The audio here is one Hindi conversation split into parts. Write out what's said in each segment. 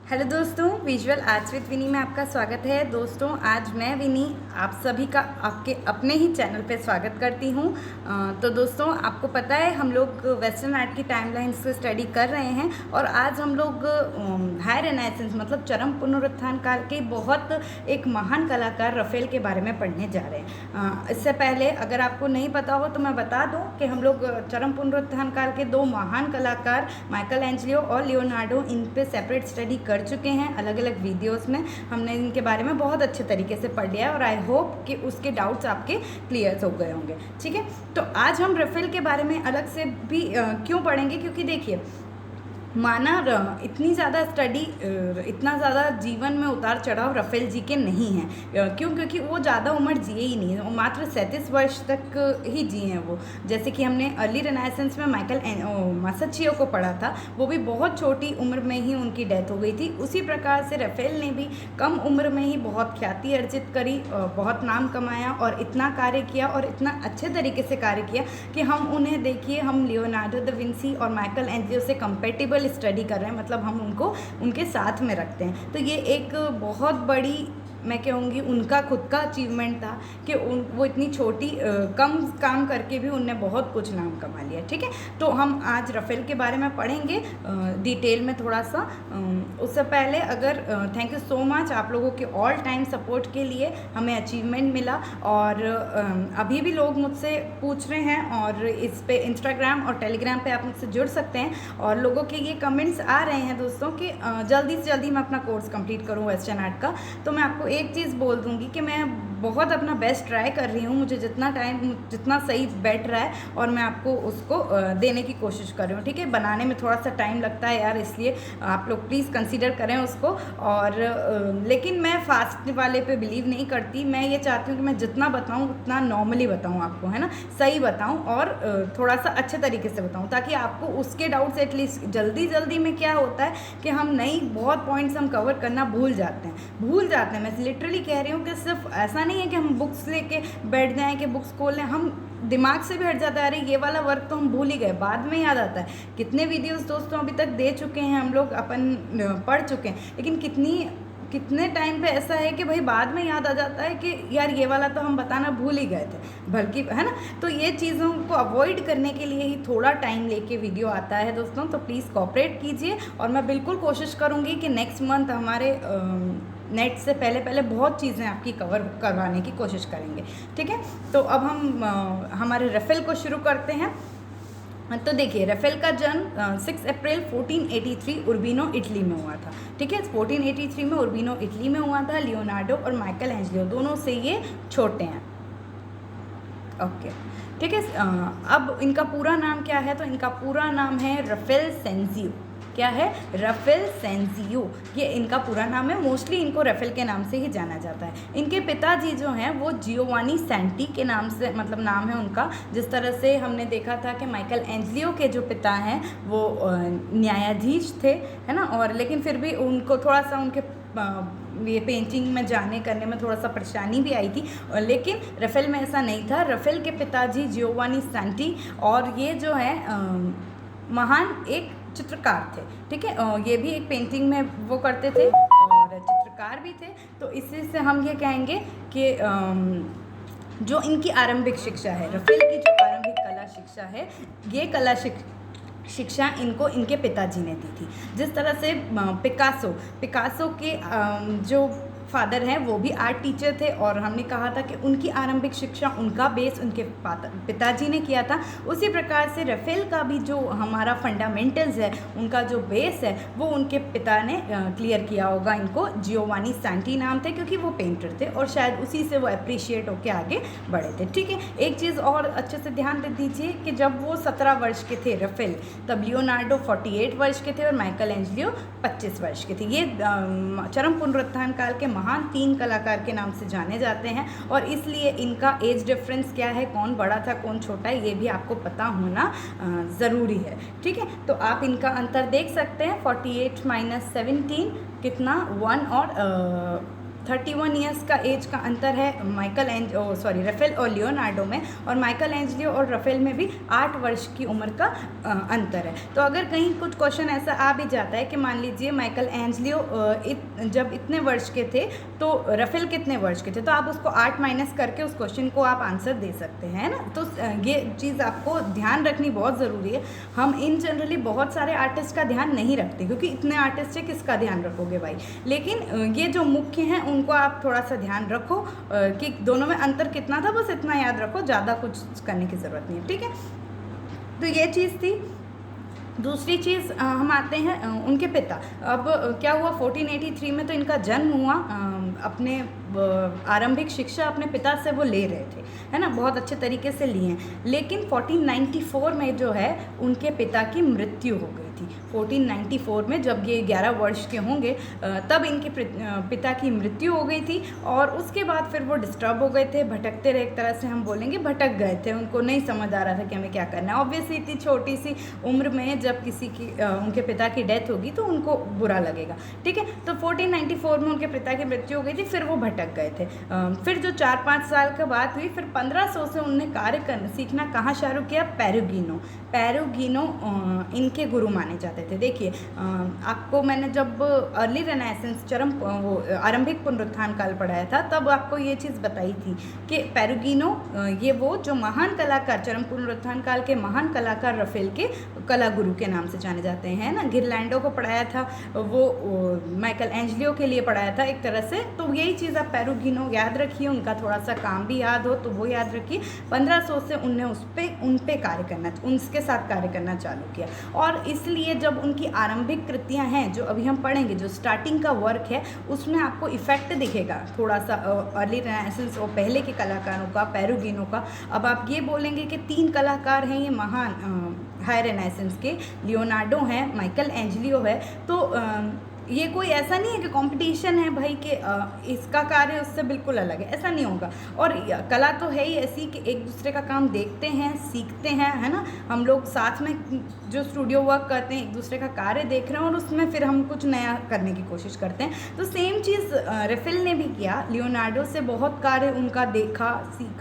हेलो दोस्तों, विजुअल आर्ट्स विद विनी में आपका स्वागत है। दोस्तों, आज मैं विनी आप सभी का आपके अपने ही चैनल पे स्वागत करती हूँ। तो दोस्तों, आपको पता है हम लोग वेस्टर्न आर्ट की टाइमलाइंस से स्टडी कर रहे हैं और आज हम लोग हाई रेनेसेंस मतलब चरम पुनरुत्थान काल के बहुत एक महान कलाकार रफेल के बारे में पढ़ने जा रहे हैं। इससे पहले अगर आपको नहीं पता हो तो मैं बता दूँ कि हम लोग चरम पुनरुत्थान काल के दो महान कलाकार माइकल एंजेलो और लियोनार्डो इन पे सेपरेट स्टडी कर चुके हैं। अलग अलग वीडियोस में हमने इनके बारे में बहुत अच्छे तरीके से पढ़ लिया है और आई होप कि उसके डाउट्स आपके क्लियर हो गए होंगे। ठीक है, तो आज हम रफेल के बारे में अलग से भी क्यों पढ़ेंगे, क्योंकि देखिए इतनी ज़्यादा स्टडी इतना ज़्यादा जीवन में उतार चढ़ाव रफेल जी के नहीं हैं। क्यों? क्योंकि वो ज़्यादा उम्र जिए ही नहीं है, वो मात्र 37 वर्ष तक ही जिए हैं वो। जैसे कि हमने अर्ली रेनेसेंस में माइकल मासाचियो को पढ़ा था, वो भी बहुत छोटी उम्र में ही उनकी डेथ हो गई थी। उसी प्रकार से रफेल ने भी कम उम्र में ही बहुत ख्याति अर्जित करी, बहुत नाम कमाया और इतना कार्य किया और इतना अच्छे तरीके से कार्य किया कि हम उन्हें देखिए, हम लियोनार्डो दा विंसी और माइकल एंजेलो से कंपेटिबल स्टडी कर रहे हैं, मतलब हम उनको उनके साथ में रखते हैं। तो ये एक बहुत बड़ी, मैं कहूँगी, उनका खुद का अचीवमेंट था कि वो इतनी छोटी कम काम करके भी उनने बहुत कुछ नाम कमा लिया। ठीक है, तो हम आज रफेल के बारे में पढ़ेंगे डिटेल में थोड़ा सा। उससे पहले अगर थैंक यू सो मच आप लोगों के ऑल टाइम सपोर्ट के लिए, हमें अचीवमेंट मिला और अभी भी लोग मुझसे पूछ रहे हैं और इस पे इंस्टाग्राम और टेलीग्राम पे आप मुझसे जुड़ सकते हैं और लोगों के ये कमेंट्स आ रहे हैं दोस्तों कि जल्दी से जल्दी मैं अपना कोर्स कंप्लीट करूँ वेस्टर्न आर्ट का। तो मैं आपको एक चीज़ बोल दूंगी कि मैं बहुत अपना बेस्ट ट्राई कर रही हूँ, मुझे जितना सही बैठ रहा है और मैं आपको उसको देने की कोशिश कर रही हूँ। ठीक है, बनाने में थोड़ा सा टाइम लगता है यार, इसलिए आप लोग प्लीज़ कंसीडर करें उसको। और लेकिन मैं फास्ट वाले पे बिलीव नहीं करती, मैं ये चाहती हूँ कि मैं जितना बताऊँ उतना नॉर्मली बताऊँ आपको, है ना, सही बताऊँ और थोड़ा सा अच्छे तरीके से बताऊँ ताकि आपको उसके डाउट्स एटलीस्ट जल्दी में क्या होता है कि हम नई बहुत पॉइंट्स हम कवर करना भूल जाते हैं। मैं लिटरली कह रही हूँ कि सिर्फ ऐसा नहीं है कि हम बुक्स लेके बैठ जाएं कि बुक्स खोल लें, हम दिमाग से भी हट जाता है, अरे ये वाला वर्क तो हम भूल ही गए, बाद में याद आता है। कितने वीडियोस दोस्तों अभी तक दे चुके हैं हम लोग, अपन पढ़ चुके हैं, लेकिन कितने टाइम पे ऐसा है कि भाई बाद में याद आ जाता है कि यार ये वाला तो हम बताना भूल ही गए थे, बल्कि, है ना। तो ये चीज़ों को अवॉइड करने के लिए ही थोड़ा टाइम लेके वीडियो आता है दोस्तों, तो प्लीज़ कोऑपरेट कीजिए और मैं बिल्कुल कोशिश करूँगी कि नेक्स्ट मंथ हमारे नेट से पहले बहुत चीज़ें आपकी कवर करवाने की कोशिश करेंगे। ठीक है, तो अब हम हमारे रफेल को शुरू करते हैं। तो देखिए, रफेल का जन्म 6 अप्रैल 1483 उर्बिनो इटली में हुआ था। ठीक है, 1483 में उर्बिनो इटली में हुआ था। लियोनार्डो और माइकल एंजेलो दोनों से ये छोटे हैं। ओके, ठीक है। अब इनका पूरा नाम क्या है? तो इनका पूरा नाम है रफेल सेंजियो। क्या है? रफेल सेंजियो, ये इनका पूरा नाम है। मोस्टली इनको रफेल के नाम से ही जाना जाता है। इनके पिताजी जो हैं वो जियोवानी सैंटी के नाम से, मतलब नाम है उनका। जिस तरह से हमने देखा था कि माइकल एंजेलो के जो पिता हैं वो न्यायाधीश थे, है ना, और लेकिन फिर भी उनको थोड़ा सा उनके ये पेंटिंग में जाने करने में थोड़ा सा परेशानी भी आई थी, लेकिन रफेल में ऐसा नहीं था। रफेल के पिताजी जियोवानी सैंटी और ये जो है महान एक चित्रकार थे। ठीक है, ये भी एक पेंटिंग में वो करते थे और चित्रकार भी थे। तो इसी से हम ये कहेंगे कि जो इनकी आरंभिक शिक्षा है, रफेल की जो आरंभिक कला शिक्षा है, ये कला शिक्षा इनको इनके पिताजी ने दी थी। जिस तरह से पिकासो के जो फादर हैं वो भी आर्ट टीचर थे और हमने कहा था कि उनकी आरंभिक शिक्षा, उनका बेस उनके पिताजी ने किया था। उसी प्रकार से रफेल का भी जो हमारा फंडामेंटल्स है, उनका जो बेस है, वो उनके पिता ने क्लियर किया होगा। इनको जियोवानी सैंटी नाम थे क्योंकि वो पेंटर थे और शायद उसी से वो अप्रिशिएट होकर आगे बढ़े थे। ठीक है, एक चीज़ और अच्छे से ध्यान दे दीजिए कि जब वो 17 वर्ष के थे रफेल, तब लियोनार्डो 48 वर्ष के थे और माइकल एंजेलो 25 वर्ष के थे। ये चरम पुनरुत्थान काल के महान 3 कलाकार के नाम से जाने जाते हैं और इसलिए इनका एज डिफरेंस क्या है, कौन बड़ा था कौन छोटा है, ये भी आपको पता होना ज़रूरी है। ठीक है, तो आप इनका अंतर देख सकते हैं। 48 - 17 कितना? 1 और 31 ईयर्स का एज का अंतर है राफेल और लियोनार्डो में, और माइकल एंजलियो और राफेल में भी 8 वर्ष की उम्र का अंतर है। तो अगर कहीं कुछ क्वेश्चन ऐसा आ भी जाता है कि मान लीजिए माइकल एंजलियो जब इतने वर्ष के थे तो राफेल कितने वर्ष के थे, तो आप उसको 8 माइनस करके उस क्वेश्चन को आप आंसर दे सकते हैं ना। तो ये चीज़ आपको ध्यान रखनी बहुत ज़रूरी है। हम इन जनरली बहुत सारे आर्टिस्ट का ध्यान नहीं रखते, क्योंकि इतने आर्टिस्ट है किसका ध्यान रखोगे भाई। लेकिन ये जो मुख्य हैं उनको आप थोड़ा सा ध्यान रखो कि दोनों में अंतर कितना था, बस इतना याद रखो, ज़्यादा कुछ करने की ज़रूरत नहीं है, ठीक है। तो ये चीज़ थी। दूसरी चीज़ हम आते हैं उनके पिता। अब क्या हुआ, 1483 में तो इनका जन्म हुआ, अपने आरंभिक शिक्षा अपने पिता से वो ले रहे थे, है ना, बहुत अच्छे तरीके से लिए हैं। लेकिन 1494 में जो है उनके पिता की मृत्यु हो गई थी। 1494 में जब ये 11 वर्ष के होंगे तब इनके पिता की मृत्यु हो गई थी, और उसके बाद फिर वो डिस्टर्ब हो गए थे, भटकते रहे, एक तरह से हम बोलेंगे भटक गए थे। उनको नहीं समझ आ रहा था कि हमें क्या करना है। ऑब्वियसली इतनी छोटी सी उम्र में जब किसी की उनके पिता की डेथ होगी तो उनको बुरा लगेगा, ठीक है। तो 1494 में उनके पिता की मृत्यु हो गई थी, फिर वो भटक गए थे। फिर जो 4-5 साल के बाद हुई, फिर 1500 से उनने कार्य करना सीखना कहाँ शुरू किया, पेरुगिनो इनके गुरु माने जाते थे। देखिए आपको मैंने जब अर्ली रेनेसेंस आरंभिक पुनरुत्थान काल पढ़ाया था, तब आपको ये चीज़ बताई थी कि पेरुगिनो ये वो जो महान कलाकार, चरम पुनरुत्थान काल के महान कलाकार राफेल के कला गुरु के नाम से जाने जाते हैं ना। गिरलैंडो को पढ़ाया था, वो माइकल एंजलियो के लिए पढ़ाया था एक तरह से। तो यही चीज़ आप पेरुगिनो याद रखिए, उनका थोड़ा सा काम भी याद हो तो वो याद रखिए। 1500 से उनने उन पे कार्य करना, उनके साथ कार्य करना चालू किया। और इसलिए जब उनकी आरंभिक कृतियाँ हैं जो अभी हम पढ़ेंगे, जो स्टार्टिंग का वर्क है, उसमें आपको इफेक्ट दिखेगा थोड़ा सा अर्ली रेनेसेंस और पहले के कलाकारों का, पेरुगिनो का। अब आप ये बोलेंगे कि 3 कलाकार हैं ये महान हाई रेनेसेंस के, लियोनार्डो हैं, माइकल एंजलियो है, तो ये कोई ऐसा नहीं है कि कंपटीशन है भाई कि इसका कार्य उससे बिल्कुल अलग है, ऐसा नहीं होगा। और कला तो है ही ऐसी कि एक दूसरे का काम देखते हैं, सीखते हैं, है ना। हम लोग साथ में जो स्टूडियो वर्क करते हैं, एक दूसरे का कार्य देख रहे हैं और उसमें फिर हम कुछ नया करने की कोशिश करते हैं। तो सेम चीज़ राफेल ने भी किया। लियोनार्डो से बहुत कार्य उनका देखा,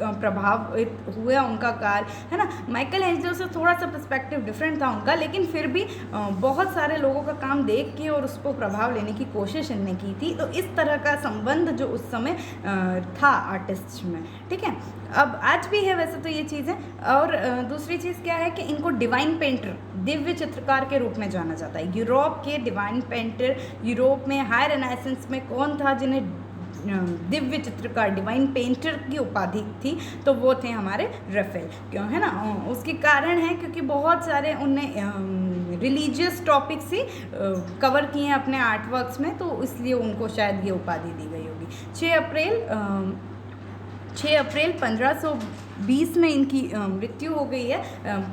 प्रभावित हुआ उनका कार्य, है ना। माइकल एंजलियो से थोड़ा सा पर्सपेक्टिव डिफरेंट था उनका, लेकिन फिर भी बहुत सारे लोगों का काम देख के और उसको प्रभाव लेने की कोशिश इनने की थी। तो इस तरह का संबंध जो उस समय था आर्टिस्ट में, ठीक है। अब आज भी है वैसे तो ये चीज़ें। और दूसरी चीज़ क्या है कि इनको डिवाइन पेंटर, दिव्य चित्रकार के रूप में जाना जाता है। यूरोप के डिवाइन पेंटर, यूरोप में हाई रेनेसेंस में कौन था जिन्हें दिव्य चित्रकार, डिवाइन पेंटर की उपाधि थी, तो वो थे हमारे राफेल। क्यों, है ना। उसके कारण है क्योंकि बहुत सारे उनने रिलीजियस टॉपिक्स ही कवर किए हैं अपने आर्ट वर्क्स में, तो इसलिए उनको शायद ये उपाधि दी गई होगी। 6 अप्रैल 1520 में इनकी मृत्यु हो गई है।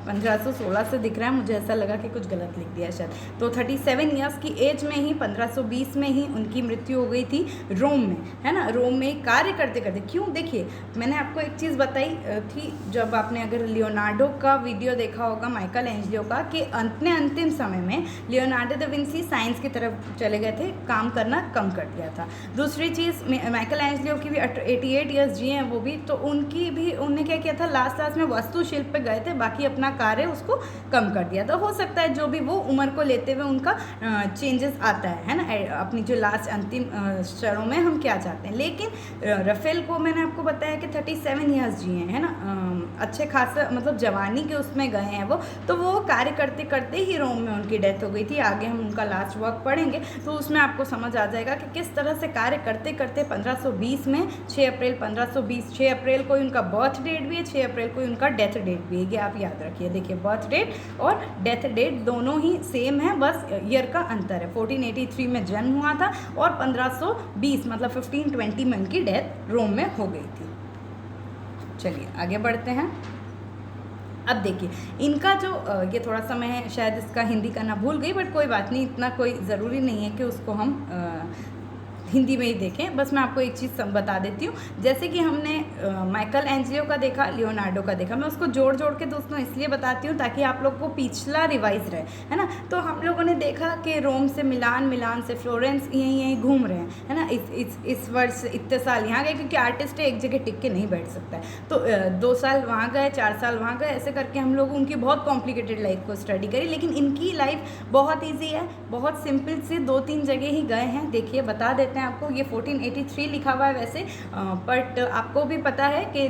1516 से दिख रहा है, मुझे ऐसा लगा कि कुछ गलत लिख दिया शायद। तो 37 ईयर्स की एज में ही 1520 में ही उनकी मृत्यु हो गई थी रोम में, है ना। रोम में कार्य करते करते, क्यों, देखिए मैंने आपको एक चीज़ बताई थी जब आपने अगर लियोनार्डो का वीडियो देखा होगा माइकल एंजलियो का, कि अपने अंतिम समय में लियोनार्डो दा विंसी साइंस की तरफ चले गए थे, काम करना कम कर दिया था। दूसरी चीज़, माइकल एंजलियो की भी 88 ईयर्स जी हैं वो भी, तो उनकी भी उनने क्या किया था, लास्ट में वास्तुशिल्प पे गए थे, बाकी अपना कार्य उसको कम कर दिया। तो हो सकता है जो भी वो उम्र को लेते हुए उनका चेंजेस आता है ना, अपनी जो लास्ट अंतिम क्षणों में हम क्या चाहते हैं। लेकिन राफेल को मैंने आपको बताया कि 37 ईयर्स जी हैं, है ना, अच्छे खासा मतलब जवानी के उसमें गए हैं वो। तो वो कार्य करते करते ही रोम में उनकी डेथ हो गई थी। आगे हम उनका लास्ट वर्क पढ़ेंगे तो उसमें आपको समझ आ जाएगा कि किस तरह से कार्य करते करते 1520 में 6 अप्रैल 1520, 6 अप्रैल को उनका बर्थ डेट भी है, 6 अप्रैल को उनका डेथ डेट भी है। ये आप याद रखिए। देखिए बर्थ डेट और डेथ डेट दोनों ही सेम है, बस ईयर का अंतर है। 1483 में जन्म हुआ था और 1520 मतलब 1520 में उनकी डेथ रोम में हो गई थी। चलिए आगे बढ़ते हैं। अब देखिए इनका जो ये थोड़ा सा मैं शायद इसका हिंदी करना भूल गई, बट कोई बात नहीं, इतना कोई ज़रूरी नहीं है कि उसको हम हिंदी में ही देखें। बस मैं आपको एक चीज़ बता देती हूँ, जैसे कि हमने माइकल एंजिलो का देखा, लियोनार्डो का देखा, मैं उसको जोड़ जोड़ के दोस्तों इसलिए बताती हूँ ताकि आप लोग को पिछला रिवाइज रहे, है ना। तो हम लोगों ने देखा कि रोम से मिलान, मिलान से फ्लोरेंस, यहीं यहीं घूम रहे हैं, है ना। इस वर्ष इतने साल यहाँ गए, क्योंकि आर्टिस्ट एक जगह टिक के नहीं बैठ सकता है। तो 2 साल वहाँ गए, 4 साल वहाँ गए, ऐसे करके हम लोग उनकी बहुत कॉम्प्लिकेटेड लाइफ को स्टडी करी। लेकिन इनकी लाइफ बहुत ईजी है, बहुत सिंपल से 2-3 जगह ही गए हैं। देखिए बता देते हैं आपको, ये 1483 लिखा हुआ है वैसे, बट आपको भी पता है कि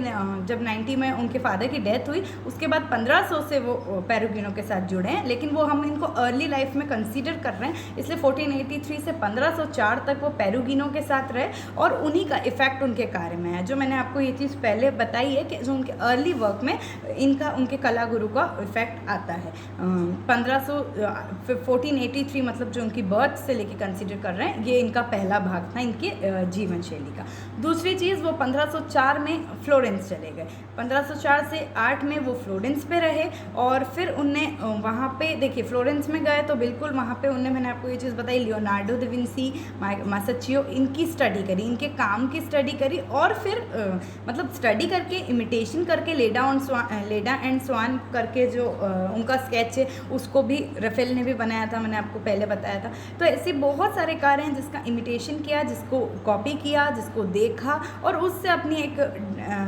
जब 90 में उनके फादर की डेथ हुई, उसके बाद 1500 से वो पेरुगिनो के साथ जुड़े हैं, लेकिन वो हम इनको अर्ली लाइफ में कंसीडर कर रहे हैं, इसलिए 1483 से 1504 तक वो पेरुगिनो के साथ रहे और उन्हीं का इफेक्ट उनके कार्य में है। जो मैंने आपको ये चीज़ पहले बताई है कि जो उनके अर्ली वर्क में इनका, उनके कला गुरु का इफेक्ट आता है। 1483 मतलब जो उनकी बर्थ से लेके कंसीडर कर रहे हैं, ये इनका पहला भाग था इनके जीवन शैली का। दूसरी चीज़, वो 1504 में फ्लोरेंस चले गए। 1504 से 8 में वो फ्लोरेंस पे रहे और फिर उनने वहाँ पे, देखिए फ्लोरेंस में गए तो बिल्कुल वहाँ पे उनने, मैंने आपको ये चीज़ बताई, लियोनार्डो दा विंसी, मासच्चियो, इनकी स्टडी करी, इनके काम की स्टडी करी और फिर मतलब स्टडी करके, इमिटेशन करके, लेडा एंड स्वान करके जो उनका स्केच है उसको भी रफेल ने भी बनाया था, मैंने आपको पहले बताया था। तो ऐसे बहुत सारे कार्य हैं जिसका इमिटेशन किया, जिसको कॉपी किया, जिसको देखा और उससे अपनी एक,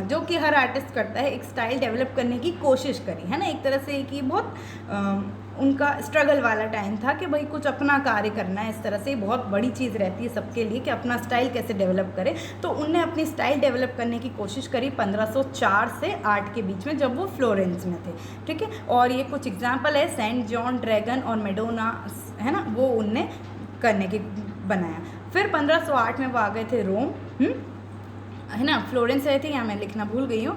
जो कि हर आर्टिस्ट करता है, एक स्टाइल डेवलप करने की कोशिश करी, है ना। एक तरह से कि बहुत उनका स्ट्रगल वाला टाइम था कि भाई कुछ अपना कार्य करना है। इस तरह से बहुत बड़ी चीज़ रहती है सबके लिए कि अपना स्टाइल कैसे डेवलप करें। तो उनने अपनी स्टाइल डेवलप करने की कोशिश करी 1504 से 8 के बीच में, जब वो फ्लोरेंस में थे, ठीक है। और ये कुछ एग्जाम्पल है, सेंट जॉन ड्रैगन और मेडोना, है ना, वो उनने करने की बनाया। फिर 1508 में वो आ गए थे रोम, है ना। फ्लोरेंस रहे थे, यहाँ मैं लिखना भूल गई हूँ,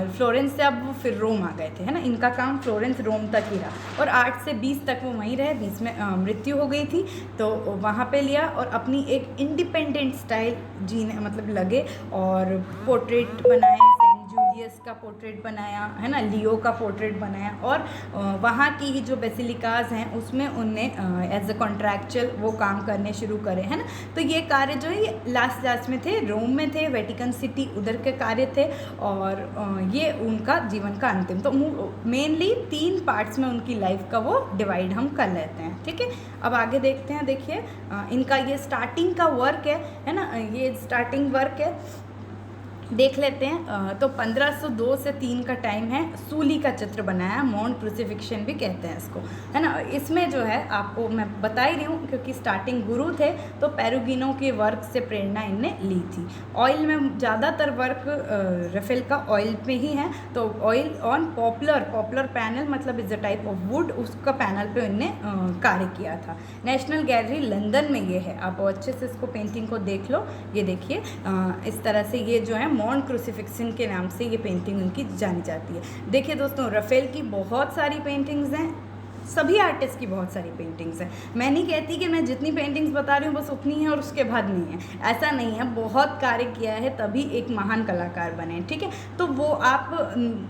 फ्लोरेंस से अब वो फिर रोम आ गए थे, है ना। इनका काम फ्लोरेंस रोम तक ही रहा और 8 से 20 तक वो वहीं रहे। 20 में मृत्यु हो गई थी, तो वहाँ पे लिया और अपनी एक इंडिपेंडेंट स्टाइल जीने मतलब लगे और पोर्ट्रेट बनाए, जूलियस का पोर्ट्रेट बनाया, है ना, लियो का पोर्ट्रेट बनाया और वहाँ की ही जो बेसिलिकाज हैं उसमें उनने एज अ कॉन्ट्रैक्चुअल वो काम करने शुरू करे, है ना। तो ये कार्य जो है ये लास्ट में थे, रोम में थे, वेटिकन सिटी उधर के कार्य थे और ये उनका जीवन का अंतिम। तो मेनली 3 पार्ट्स में उनकी लाइफ का वो डिवाइड हम कर लेते हैं, ठीक है। अब आगे देखते हैं, देखिए इनका ये स्टार्टिंग का वर्क है ना, ये स्टार्टिंग वर्क है, देख लेते हैं। तो 1502 से 3 का टाइम है। सूली का चित्र बनाया, माउंट क्रूसिफिक्शन भी कहते हैं इसको, है ना। इसमें जो है आपको मैं बता ही रही हूँ क्योंकि स्टार्टिंग गुरु थे, तो पेरुगिनो के वर्क से प्रेरणा इनने ली थी। ऑयल में ज़्यादातर वर्क रफेल का ऑयल पे ही है, तो ऑयल ऑन पॉपुलर पैनल मतलब is a type of would, उसका पैनल पे इनने कार्य किया था। नेशनल गैलरी लंदन में ये है, आप अच्छे से इसको पेंटिंग को देख लो। ये देखिए इस तरह से ये जो है माउंट क्रूसिफिक्शन के नाम से ये पेंटिंग उनकी जानी जाती है। देखिए दोस्तों, रफेल की बहुत सारी पेंटिंग्स हैं, सभी आर्टिस्ट की बहुत सारी पेंटिंग्स हैं। मैं नहीं कहती कि मैं जितनी पेंटिंग्स बता रही हूँ बस उतनी है और उसके बाद नहीं है, ऐसा नहीं है। बहुत कार्य किया है तभी एक महान कलाकार बने, ठीक है। तो वो आप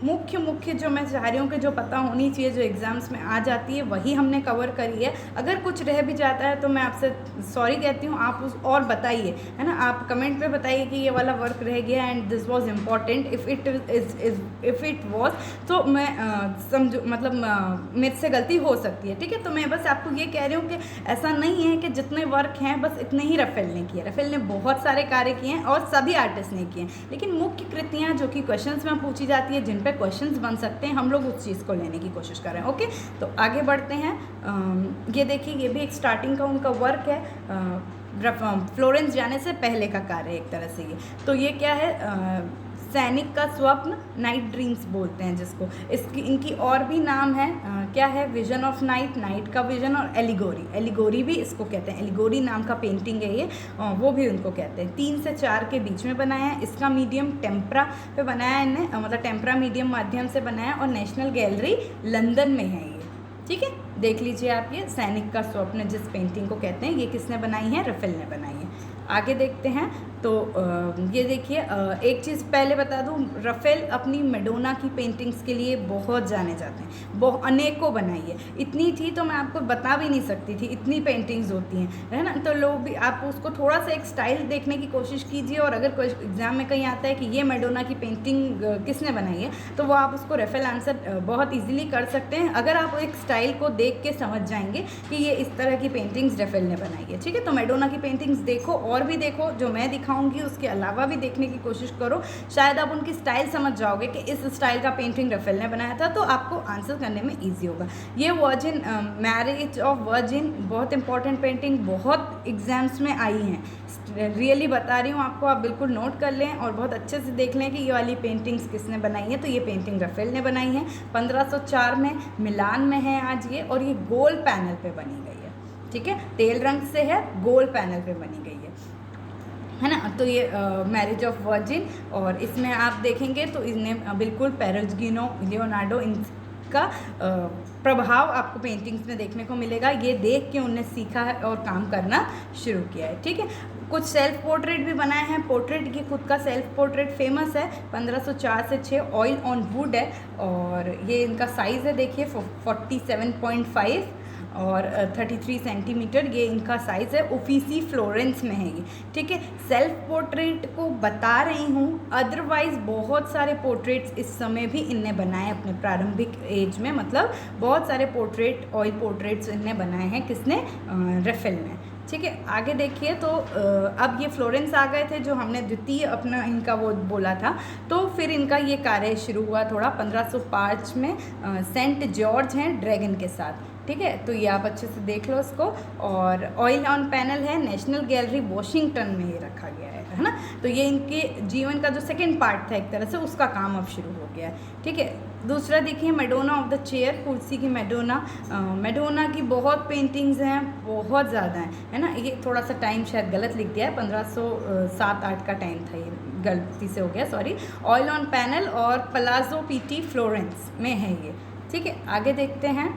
मुख्य जो मैं चाह रही हूँ कि जो पता होनी चाहिए, जो एग्ज़ाम्स में आ जाती है, वही हमने कवर करी है। अगर कुछ रह भी जाता है तो मैं आपसे सॉरी कहती हूँ, आप उस और बताइए, है ना। आप कमेंट पे बताइए कि ये वाला वर्क रह गया and this was important, if it was, तो मैं समझो मतलब मेरे से गलती हो सकती है, ठीक है। तो मैं बस आपको ये कह रही हूँ कि ऐसा नहीं है कि जितने वर्क हैं बस इतने ही रफेल ने किए। रफेल ने बहुत सारे कार्य किए हैं और सभी आर्टिस्ट ने किए हैं, लेकिन मुख्य कृतियाँ जो कि क्वेश्चंस में पूछी जाती है, जिन पे क्वेश्चंस बन सकते हैं, हम लोग उस चीज़ को लेने की कोशिश कर रहे हैं। ओके, तो आगे बढ़ते हैं। ये देखिए, ये भी एक स्टार्टिंग का उनका वर्क है, फ्लोरेंस जाने से पहले का कार्य एक तरह से। ये तो ये क्या है, सैनिक का स्वप्न, नाइट ड्रीम्स बोलते हैं जिसको। इसकी इनकी और भी नाम है, क्या है, विजन ऑफ नाइट, नाइट का विजन, और एलिगोरी भी इसको कहते हैं। एलिगोरी नाम का पेंटिंग है ये, वो भी उनको कहते हैं। 3 से 4 के बीच में बनाया है। इसका मीडियम टेम्परा पे बनाया है इन्हें, मतलब टेम्परा मीडियम माध्यम से बनाया, और नेशनल गैलरी लंदन में है ये, ठीक है। देख लीजिए आप, ये सैनिक का स्वप्न जिस पेंटिंग को कहते हैं, ये किसने बनाई है, रफेल ने बनाई है। आगे देखते हैं, तो ये देखिए, एक चीज़ पहले बता दूँ, रफ़ेल अपनी मैडोना की पेंटिंग्स के लिए बहुत जाने जाते हैं, बहुत अनेकों बनाई है, इतनी थी तो मैं आपको बता भी नहीं सकती थी, इतनी पेंटिंग्स होती हैं, है ना। तो लोग भी, आप उसको थोड़ा सा एक स्टाइल देखने की कोशिश कीजिए, और अगर कोई एग्ज़ाम में कहीं आता है कि ये मैडोना की पेंटिंग किसने बनाई है, तो वो आप उसको रफ़ेल आंसर बहुत ईजिली कर सकते हैं, अगर आप एक स्टाइल को देख के समझ जाएंगे कि ये इस तरह की पेंटिंग्स रफ़ेल ने बनाई है, ठीक है। तो मैडोना की पेंटिंग्स देखो, और भी देखो, जो मैं दिखाऊंगी उसके अलावा भी देखने की कोशिश करो, शायद आप उनकी स्टाइल समझ जाओगे कि इस स्टाइल का पेंटिंग रफ़ेल ने बनाया था, तो आपको आंसर करने में ईजी होगा। ये वर्जिन, मैरिज ऑफ वर्जिन, बहुत इंपॉर्टेंट पेंटिंग, बहुत एग्जाम्स में आई हैं, रियली बता रही हूँ आपको, आप बिल्कुल नोट कर लें और बहुत अच्छे से देख लें कि ये वाली पेंटिंग्स किसने बनाई है। तो ये पेंटिंग रफ़ेल ने बनाई है, 1504 में मिलान में है आज ये, और ये गोल पैनल पे बनी गई है, ठीक है, तेल रंग से है, गोल पैनल पे बनी गई है ना। तो ये मैरिज ऑफ वर्जिन, और इसमें आप देखेंगे तो इन्हें बिल्कुल पेरेग्रिनो, लियोनार्डो, इनका प्रभाव आपको पेंटिंग्स में देखने को मिलेगा। ये देख के उन्हें सीखा है और काम करना शुरू किया है, ठीक है। कुछ सेल्फ पोर्ट्रेट भी बनाए हैं, पोर्ट्रेट की खुद का सेल्फ पोर्ट्रेट फेमस है, 1504 से 6, ऑयल ऑन वुड है, और ये इनका साइज़ है, देखिए 47.5 और 33 सेंटीमीटर, ये इनका साइज़ है, ओफिसी फ्लोरेंस में है ये, ठीक है। सेल्फ पोर्ट्रेट को बता रही हूँ, अदरवाइज़ बहुत सारे पोर्ट्रेट्स इस समय भी इनने बनाए अपने प्रारंभिक एज में, मतलब बहुत सारे पोर्ट्रेट, ऑयल पोर्ट्रेट्स इनने बनाए हैं, किसने, रफ़ेल ने, ठीक है। आगे देखिए, तो अब ये फ्लोरेंस आ गए थे, जो हमने द्वितीय अपना इनका वो बोला था, तो फिर इनका ये कार्य शुरू हुआ थोड़ा 1505 में, सेंट जॉर्ज हैं ड्रैगन के साथ, ठीक है। तो ये आप अच्छे से देख लो इसको, और ऑयल ऑन पैनल है, नेशनल गैलरी वॉशिंगटन में ये रखा गया है ना। तो ये इनके जीवन का जो सेकंड पार्ट था एक तरह से, उसका काम अब शुरू हो गया है, ठीक है। दूसरा देखिए, मैडोना ऑफ द चेयर, कुर्सी की मैडोना, मैडोना की बहुत पेंटिंग्स हैं, बहुत ज़्यादा हैं, है ना। ये थोड़ा सा टाइम शायद गलत लिख दिया है, 1507-8 का टाइम था, ये गलती से हो गया, सॉरी। ऑयल ऑन पैनल और पलाजो पीटी फ्लोरेंस में है ये, ठीक है। आगे देखते हैं,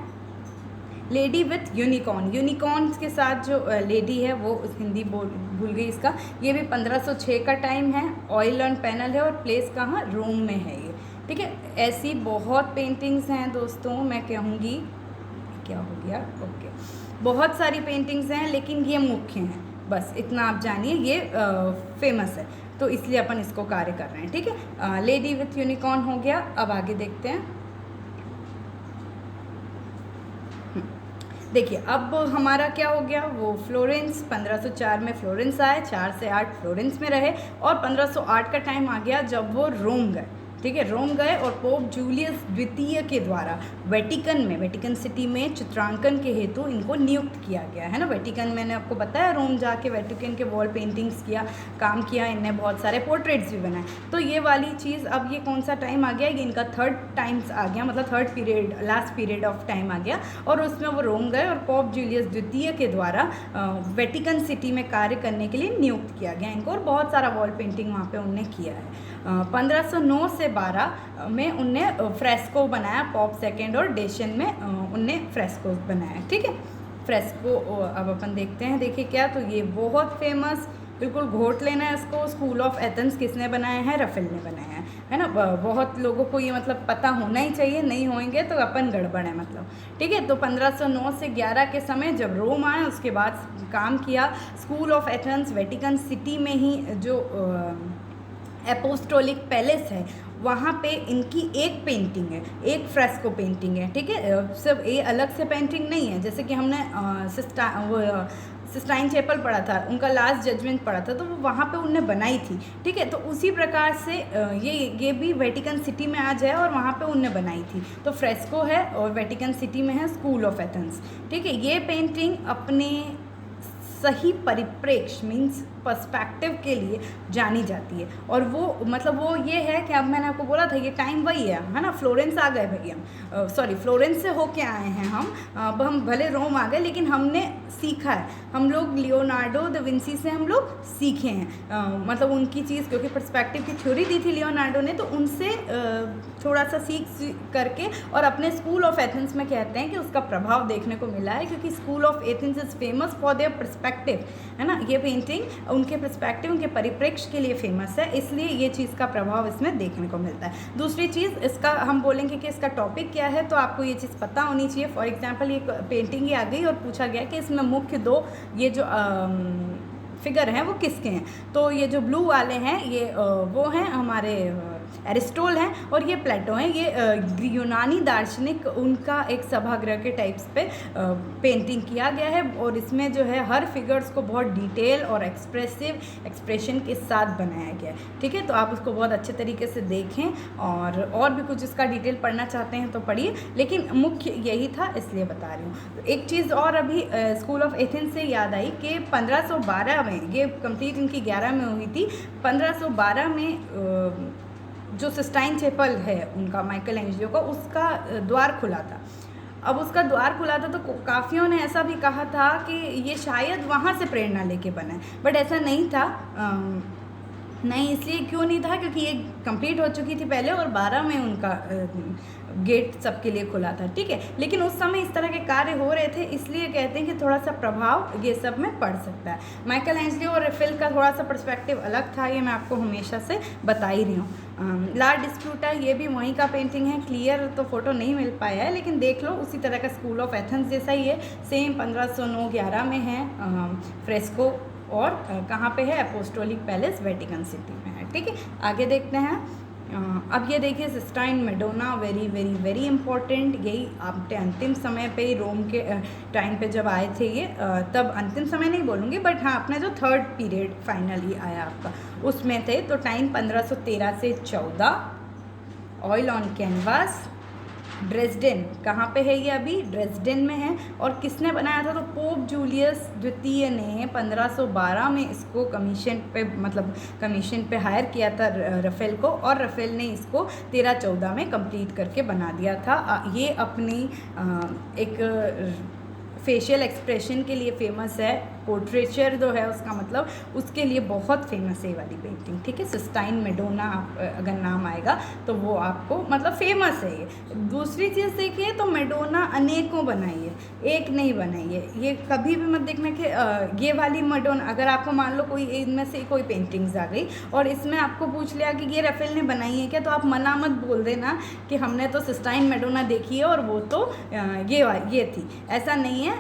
लेडी विथ यूनिकॉर्न, यूनिकॉर्न्स के साथ जो लेडी है वो हिंदी भूल गई इसका, ये भी 1506 का टाइम है, ऑयल ऑन पैनल है, और प्लेस कहाँ, रोम में है ये, ठीक है। ऐसी बहुत पेंटिंग्स हैं दोस्तों, मैं कहूँगी, क्या हो गया, ओके, बहुत सारी पेंटिंग्स हैं, लेकिन ये मुख्य हैं, बस इतना आप जानिए, ये फेमस है, तो इसलिए अपन इसको कार्य कर रहे हैं, ठीक है। लेडी विथ यूनिकॉर्न हो गया। अब आगे देखते हैं, देखिए अब हमारा क्या हो गया, वो फ्लोरेंस, 1504 में फ्लोरेंस आए, 4 से 8 फ्लोरेंस में रहे, और 1508 का टाइम आ गया जब वो रोम गए, ठीक है। रोम गए, और पोप जूलियस द्वितीय के द्वारा वेटिकन में, वेटिकन सिटी में चित्रांकन के हेतु इनको नियुक्त किया गया है ना। वेटिकन, मैंने आपको बताया, रोम जाके वेटिकन के वॉल पेंटिंग्स किया, काम किया, इनने बहुत सारे पोर्ट्रेट्स भी बनाए। तो ये वाली चीज़, अब ये कौन सा टाइम आ गया, ये इनका थर्ड टाइम्स आ गया, मतलब third period, last period of time आ गया, और उसमें वो रोम गए, और पोप जूलियस द्वितीय के द्वारा वेटिकन सिटी में कार्य करने के लिए नियुक्त किया गया इनको, और बहुत सारा वॉल पेंटिंग वहाँ पर उनने किया है। 1509 से 12 में उनने फ्रेस्को बनाया, पॉप सेकेंड और डेशन में उनने फ्रेस्को बनाया, ठीक है। फ्रेस्को अब अपन देखते हैं, देखिए क्या, तो ये बहुत फेमस, बिल्कुल घोट लेना है इसको, स्कूल ऑफ एथेंस किसने बनाया है, रफ़ेल ने बनाया है ना। बहुत लोगों को ये मतलब पता होना ही चाहिए, नहीं होंगे तो अपन गड़बड़ है मतलब, ठीक है। तो 1509 से 11 के समय जब रोम आए, उसके बाद काम किया, school of Athens Vatican city में ही जो एपोस्टोलिक पैलेस है, वहाँ पे इनकी एक पेंटिंग है, एक फ्रेस्को पेंटिंग है, ठीक है। सब ये अलग से पेंटिंग नहीं है, जैसे कि हमने सिस्टाइन चैपल पढ़ा था, उनका लास्ट जजमेंट पढ़ा था, तो वो वहाँ पे उनने बनाई थी, ठीक है। तो उसी प्रकार से ये भी वेटिकन सिटी में आज है, और वहाँ पे उनने बनाई थी, तो फ्रेस्को है, और वेटिकन सिटी में है स्कूल ऑफ एथेंस, ठीक है। ये पेंटिंग अपने सही परिप्रेक्ष्य मीन्स पर्सपेक्टिव के लिए जानी जाती है, और वो मतलब वो ये है कि अब मैंने आपको बोला था ये टाइम वही है ना। फ्लोरेंस आ गए भाई हम, सॉरी फ्लोरेंस से होके आए हैं हम, अब हम भले रोम आ गए, लेकिन हमने सीखा है, हम लोग लियोनार्डो दा विंसी से हम लोग सीखे हैं, मतलब उनकी चीज़, क्योंकि पर्सपेक्टिव की थ्योरी दी थी लियोनार्डो ने, तो उनसे थोड़ा सा सीख करके, और अपने स्कूल ऑफ एथेंस में कहते हैं कि उसका प्रभाव देखने को मिला है, क्योंकि school of Athens is famous for their perspective perspective, है ना, ये पेंटिंग उनके पर्सपेक्टिव, उनके परिप्रेक्ष्य के लिए फेमस है, इसलिए ये चीज़ का प्रभाव इसमें देखने को मिलता है। दूसरी चीज़, इसका हम बोलेंगे कि इसका टॉपिक क्या है, तो आपको ये चीज़ पता होनी चाहिए। फॉर एग्जांपल ये पेंटिंग ही आ गई और पूछा गया कि इसमें मुख्य दो ये जो फिगर हैं वो किसके हैं, तो ये जो ब्लू वाले हैं ये वो हैं हमारे एरिस्टोल हैं और ये प्लेटो हैं। ये यूनानी दार्शनिक, उनका एक सभागृह के टाइप्स पे पेंटिंग किया गया है और इसमें जो है हर फिगर्स को बहुत डिटेल और एक्सप्रेशन के साथ बनाया गया है। ठीक है, तो आप उसको बहुत अच्छे तरीके से देखें और भी कुछ इसका डिटेल पढ़ना चाहते हैं तो पढ़िए, लेकिन मुख्य यही था इसलिए बता रही हूँ। तो एक चीज़ और अभी स्कूल ऑफ एथेंस से याद आई कि 1512 में, ये कंप्लीट इनकी 11 में हुई थी, 1512 में जो सिस्टाइन चैपल है उनका, माइकल एंजेलो का, उसका द्वार खुला था। अब उसका द्वार खुला था तो काफ़ियों ने ऐसा भी कहा था कि ये शायद वहाँ से प्रेरणा लेके बना है, बट ऐसा नहीं था। नहीं, इसलिए क्यों नहीं था, क्योंकि ये कंप्लीट हो चुकी थी पहले और 12 में उनका गेट सबके लिए खुला था। ठीक है, लेकिन उस समय इस तरह के कार्य हो रहे थे, इसलिए कहते हैं कि थोड़ा सा प्रभाव ये सब में पड़ सकता है। माइकल एंजेलो और राफेल का थोड़ा सा पर्सपेक्टिव अलग था, ये मैं आपको हमेशा से बता ही रही हूँ। ला डिस्प्यूटा, ये भी वहीं का पेंटिंग है, क्लियर तो फोटो नहीं मिल पाया है, लेकिन देख लो उसी तरह का स्कूल ऑफ एथेंस जैसा ही है, सेम 1509-11 में है, फ्रेस्को, और कहाँ पे है, अपोस्टोलिक पैलेस, वेटिकन सिटी में है। ठीक है, आगे देखते हैं। अब ये देखिए cysteine Madonna, very very very important. यही आपके अंतिम समय पे ही, रोम के टाइम पे जब आए थे ये, तब अंतिम समय नहीं बोलूँगी, बट हाँ अपना जो थर्ड पीरियड फाइनली आया आपका उसमें थे। तो टाइम 1513 से 14, ऑयल ऑन कैनवास, ड्रेसडेन, कहाँ पे है ये, अभी ड्रेसडेन में है। और किसने बनाया था, तो पोप जूलियस द्वितीय ने 1512 में इसको कमीशन पे हायर किया था राफेल को, और राफेल ने इसको 1314 में कंप्लीट करके बना दिया था। ये अपनी एक फेशियल एक्सप्रेशन के लिए फेमस है, पोर्ट्रेचर जो है उसका मतलब, उसके लिए बहुत फेमस है ये वाली पेंटिंग। ठीक है, सिस्टाइन मैडोना आप अगर नाम आएगा तो वो आपको मतलब फेमस है ये। दूसरी चीज़ देखिए तो मैडोना अनेकों बनाई है, एक नहीं बनाई है। ये कभी भी मत देखना कि ये वाली मैडोना, अगर आपको मान लो कोई इनमें से कोई पेंटिंग्स आ गई और इसमें आपको पूछ लिया कि ये राफेल ने बनाई है क्या, तो आप मना मत बोल देना कि हमने तो सिस्टाइन मैडोना देखी है और वो तो ये थी। ऐसा नहीं है,